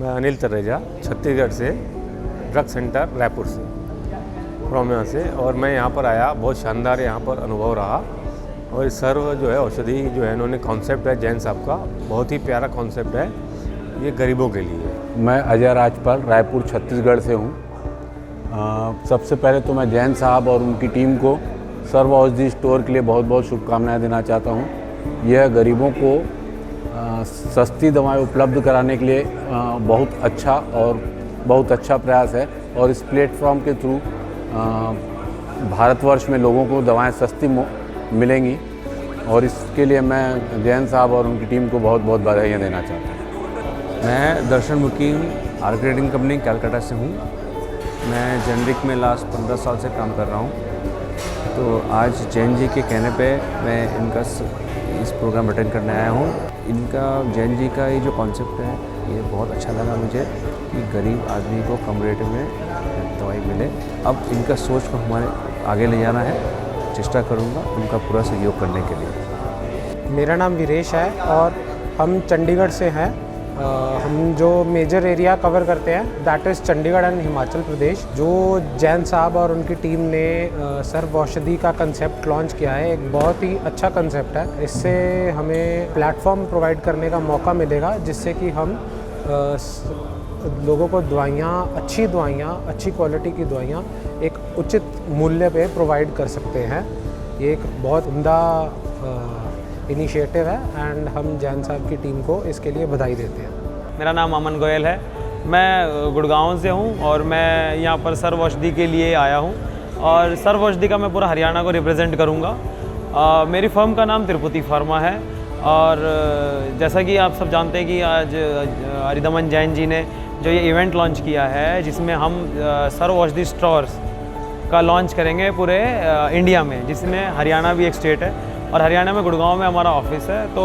मैं अनिल तरेजा छत्तीसगढ़ से, drug centre Raipur से, फ्रॉम यहाँ से। और मैं यहाँ पर आया, बहुत शानदार यहाँ पर अनुभव रहा। और सर्व जो है औषधि जो है इन्होंने कॉन्सेप्ट है जैन साहब का, बहुत ही प्यारा कॉन्सेप्ट है, ये गरीबों के लिए। मैं अजय राजपाल रायपुर छत्तीसगढ़ से हूँ। सबसे पहले तो मैं जैन साहब और उनकी टीम को सर्व औषधि स्टोर के लिए बहुत बहुत शुभकामनाएं देना चाहता हूँ। यह गरीबों को सस्ती दवाएं उपलब्ध कराने के लिए बहुत अच्छा प्रयास है। और इस प्लेटफॉर्म के थ्रू भारतवर्ष में लोगों को दवाएं सस्ती मिलेंगी, और इसके लिए मैं जैन साहब और उनकी टीम को बहुत बहुत बधाइयाँ देना चाहता हूँ। मैं दर्शन मुकीम आर्केटिंग कंपनी कलकत्ता से हूँ। मैं जेनरिक में लास्ट 15 साल से काम कर रहा हूँ। तो आज जैन जी के कहने पे मैं इनका इस प्रोग्राम अटेंड करने आया हूँ। इनका जैन जी का ये जो कॉन्सेप्ट है ये बहुत अच्छा लगा मुझे कि गरीब आदमी को कम रेट में दवाई मिले। अब इनका सोच को हमारे आगे ले जाना है, चेष्टा करूँगा उनका पूरा सहयोग करने के लिए। मेरा नाम वीरेश है और हम चंडीगढ़ से हैं। हम जो मेजर एरिया कवर करते हैं that is Chandigarh and Himachal Pradesh. जो जैन साहब और उनकी टीम ने सर्व औषधि का कंसेप्ट लॉन्च किया है, एक बहुत ही अच्छा कंसेप्ट है। इससे हमें प्लेटफॉर्म प्रोवाइड करने का मौका मिलेगा जिससे कि हम लोगों को अच्छी क्वालिटी की दवाइयाँ एक उचित मूल्य पे प्रोवाइड कर सकते हैं। ये एक बहुत उम्दा इनिशिएटिव है एंड हम जैन साहब की टीम को इसके लिए बधाई देते हैं। मेरा नाम अमन गोयल है। मैं गुड़गांव से हूँ और मैं यहाँ पर सर्व औषधि के लिए आया हूँ और सर्व औषधि का मैं पूरा हरियाणा को रिप्रेजेंट करूँगा। मेरी फर्म का नाम तिरुपति फार्मा है और जैसा कि आप सब जानते हैं कि आज हरिदमन जैन जी ने जो ये इवेंट लॉन्च किया है जिसमें हम सर्व औषधि स्टोर्स का लॉन्च करेंगे पूरे इंडिया में, जिसमें हरियाणा भी एक स्टेट है और हरियाणा में गुड़गांव में हमारा ऑफिस है। तो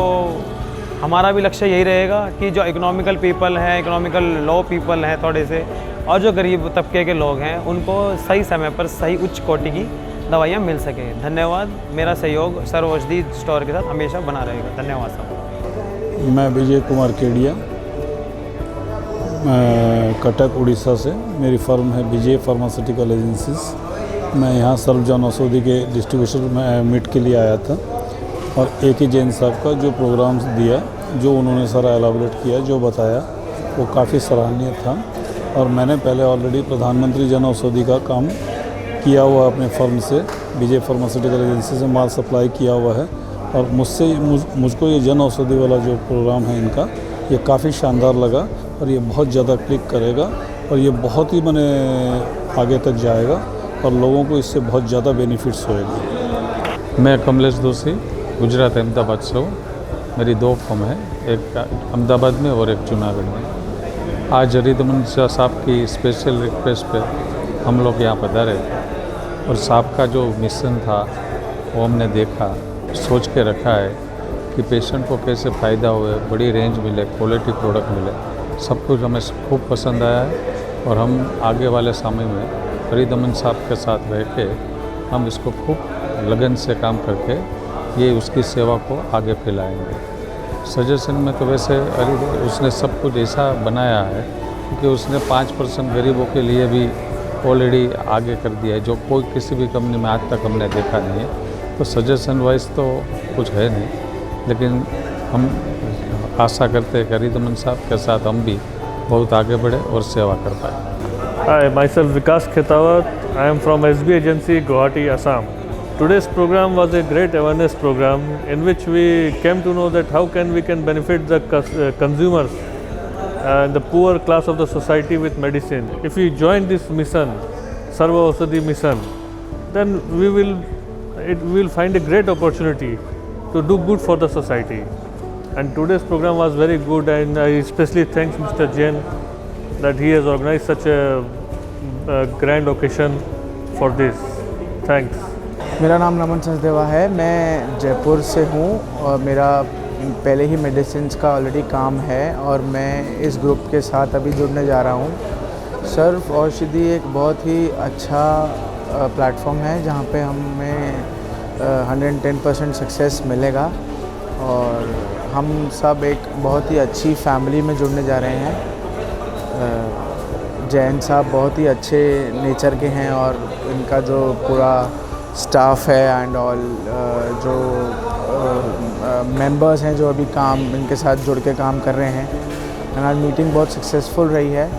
हमारा भी लक्ष्य यही रहेगा कि जो इकोनॉमिकल पीपल हैं, इकोनॉमिकल लो पीपल हैं थोड़े से, और जो गरीब तबके के लोग हैं उनको सही समय पर सही उच्च कोटि की दवाइयाँ मिल सकें। धन्यवाद। मेरा सहयोग सर्व औषधि स्टोर के साथ हमेशा बना रहेगा। धन्यवाद साहब। मैं विजय कुमार केडिया, कटक उड़ीसा से। मेरी फर्म है विजय फार्मास्यूटिकल एजेंसीज। मैं यहाँ सर्व जन औषधि के डिस्ट्रीब्यूशन में मीट के लिए आया था और एक ही जैन साहब का जो प्रोग्राम्स दिया, जो उन्होंने सारा एलाबोरेट किया, जो बताया, वो काफ़ी सराहनीय था। और मैंने पहले ऑलरेडी प्रधानमंत्री जन औषधि का काम किया हुआ अपने फर्म से, विजय फार्मास्यूटिकल एजेंसी से माल सप्लाई किया हुआ है। और मुझको ये जन औषधि वाला जो प्रोग्राम है इनका, ये काफ़ी शानदार लगा और ये बहुत ज़्यादा क्लिक करेगा और ये बहुत ही आगे तक जाएगा और लोगों को इससे बहुत ज़्यादा बेनिफिट्स होएगी। मैं कमलेश दोषी गुजरात अहमदाबाद से हूँ। मेरी 2 फर्म है, एक अहमदाबाद में और एक जूनागढ़ में। आज हरिदमन साहब की स्पेशल रिक्वेस्ट पे हम लोग यहाँ पधारे और साहब का जो मिशन था वो हमने देखा, सोच के रखा है कि पेशेंट को कैसे फ़ायदा हुए, बड़ी रेंज मिले, क्वालिटी प्रोडक्ट मिले। सब कुछ हमें खूब पसंद आया है और हम आगे वाले समय में हरिदमन साहब के साथ रह के हम इसको खूब लगन से काम करके ये उसकी सेवा को आगे फैलाएंगे। सजेशन में तो वैसे उसने सब कुछ ऐसा बनाया है कि उसने 5% गरीबों के लिए भी ऑलरेडी आगे कर दिया है, जो कोई किसी भी कंपनी में आज तक हमने देखा नहीं है। तो सजेशन वाइज तो कुछ है नहीं, लेकिन हम आशा करते हैं कि हरिदमन साहब के साथ हम भी बहुत आगे बढ़े और सेवा कर पाए। Hi, myself Vikas Khetawat. I am from SB Agency, Guwahati, Assam. Today's program was a great awareness program in which we came to know that how we can benefit the consumers and the poor class of the society with medicine. If we join this mission, Sarva Aushadhi mission, then we will find a great opportunity to do good for the society. And today's program was very good, and I especially thanks Mr. Jain that he has organized such a grand occasion for this. Thanks. मेरा नाम नमन सचदेवा है। मैं जयपुर से हूँ और मेरा पहले ही medicines का ऑलरेडी काम है और मैं इस ग्रुप के साथ अभी जुड़ने जा रहा हूँ। सर्व औषधि एक बहुत ही अच्छा प्लेटफॉर्म है जहाँ पे हमें 110% सक्सेस मिलेगा और हम सब एक बहुत ही अच्छी फैमिली में जुड़ने जा रहे हैं। जैन साहब बहुत ही अच्छे नेचर के हैं और इनका जो पूरा स्टाफ है एंड ऑल जो मेंबर्स हैं जो अभी काम इनके साथ जुड़ के काम कर रहे हैं, एंड आज मीटिंग बहुत सक्सेसफुल रही है।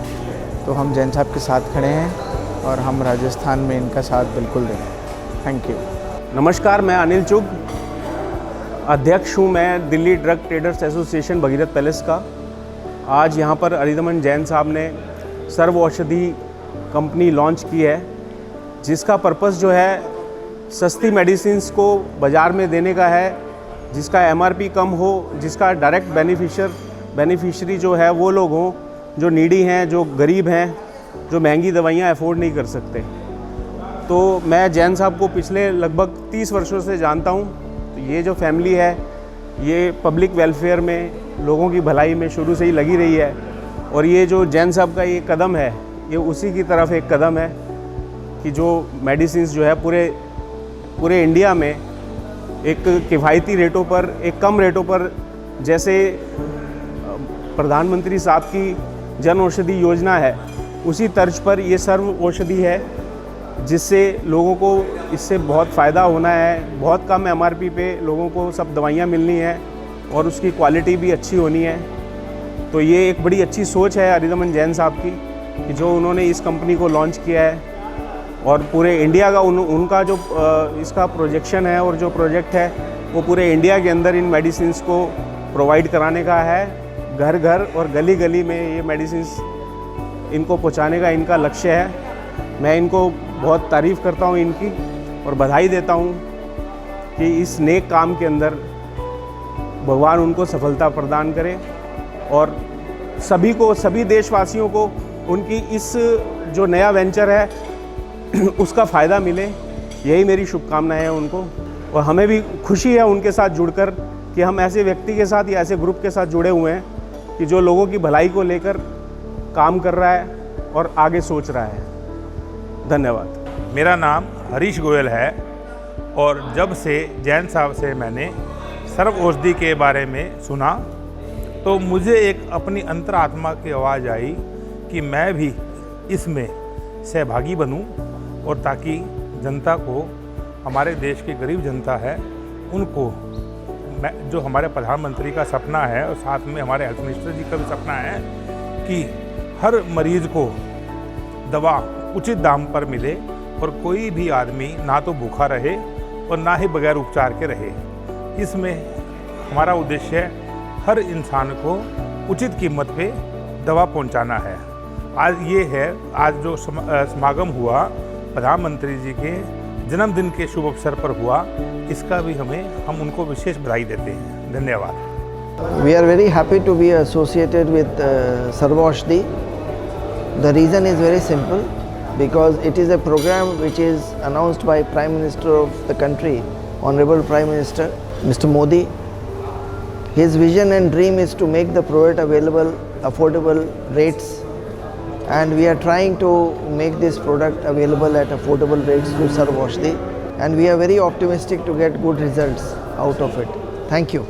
तो हम जैन साहब के साथ खड़े हैं और हम राजस्थान में इनका साथ बिल्कुल देंगे। Thank you. नमस्कार, मैं अनिल चुग, अध्यक्ष हूँ मैं Delhi drug traders association Bhagirath palace का। आज यहाँ पर अरिदमन जैन साहब ने सर्व औषधि कंपनी लॉन्च की है, जिसका पर्पस जो है सस्ती मेडिसिन्स को बाज़ार में देने का है, जिसका एमआरपी कम हो, जिसका डायरेक्ट बेनिफिशरी जो है वो लोग हों जो नीडी हैं, जो गरीब हैं, जो महंगी दवाइयाँ अफोर्ड नहीं कर सकते। तो मैं जैन साहब को पिछले लगभग 30 वर्षों से जानता हूँ। तो ये जो फैमिली है ये पब्लिक वेलफेयर में, लोगों की भलाई में शुरू से ही लगी रही है, और ये जो जैन साहब का ये कदम है ये उसी की तरफ एक कदम है कि जो मेडिसिन्स जो है पूरे इंडिया में एक किफ़ायती रेटों पर, एक कम रेटों पर, जैसे प्रधानमंत्री साहब की जन औषधि योजना है उसी तर्ज पर ये सर्व औषधि है, जिससे लोगों को इससे बहुत फ़ायदा होना है। बहुत कम एमआरपी पे लोगों को सब दवाइयाँ मिलनी है और उसकी क्वालिटी भी अच्छी होनी है। तो ये एक बड़ी अच्छी सोच है अरिदमन जैन साहब की कि जो उन्होंने इस कंपनी को लॉन्च किया है, और पूरे इंडिया का उनका जो इसका प्रोजेक्शन है और जो प्रोजेक्ट है वो पूरे इंडिया के अंदर इन मेडिसिन्स को प्रोवाइड कराने का है। घर घर और गली गली में ये मेडिसिन्स इनको पहुंचाने का इनका लक्ष्य है। मैं इनको बहुत तारीफ़ करता हूं इनकी और बधाई देता हूं कि इस नेक काम के अंदर भगवान उनको सफलता प्रदान करे और सभी देशवासियों को उनकी इस जो नया वेंचर है उसका फ़ायदा मिले, यही मेरी शुभकामनाएं हैं उनको। और हमें भी खुशी है उनके साथ जुड़कर कि हम ऐसे व्यक्ति के साथ या ऐसे ग्रुप के साथ जुड़े हुए हैं कि जो लोगों की भलाई को लेकर काम कर रहा है और आगे सोच रहा है। धन्यवाद। मेरा नाम हरीश गोयल है और जब से जैन साहब से मैंने सर्व औषधि के बारे में सुना तो मुझे एक अपनी अंतरात्मा की आवाज़ आई कि मैं भी इसमें सहभागी बनूं, और ताकि जनता को, हमारे देश की गरीब जनता है उनको, जो हमारे प्रधानमंत्री का सपना है और साथ में हमारे हेल्थ मिनिस्टर जी का भी सपना है कि हर मरीज़ को दवा उचित दाम पर मिले और कोई भी आदमी ना तो भूखा रहे और ना ही बगैर उपचार के रहे। इसमें हमारा उद्देश्य है हर इंसान को उचित कीमत पे दवा पहुंचाना है। आज जो समागम हुआ प्रधानमंत्री जी के जन्मदिन के शुभ अवसर पर हुआ, इसका भी हम उनको विशेष बधाई देते हैं। धन्यवाद। We are very happy to be associated with Sarva Aushadhi. The reason is very simple, because it is a program which is announced by Prime Minister of the country, Honorable Prime Minister Mr. Modi. His vision and dream is to make the product available, affordable rates, and we are trying to make this product available at affordable rates through Sarva Aushadhi, and we are very optimistic to get good results out of it. Thank you.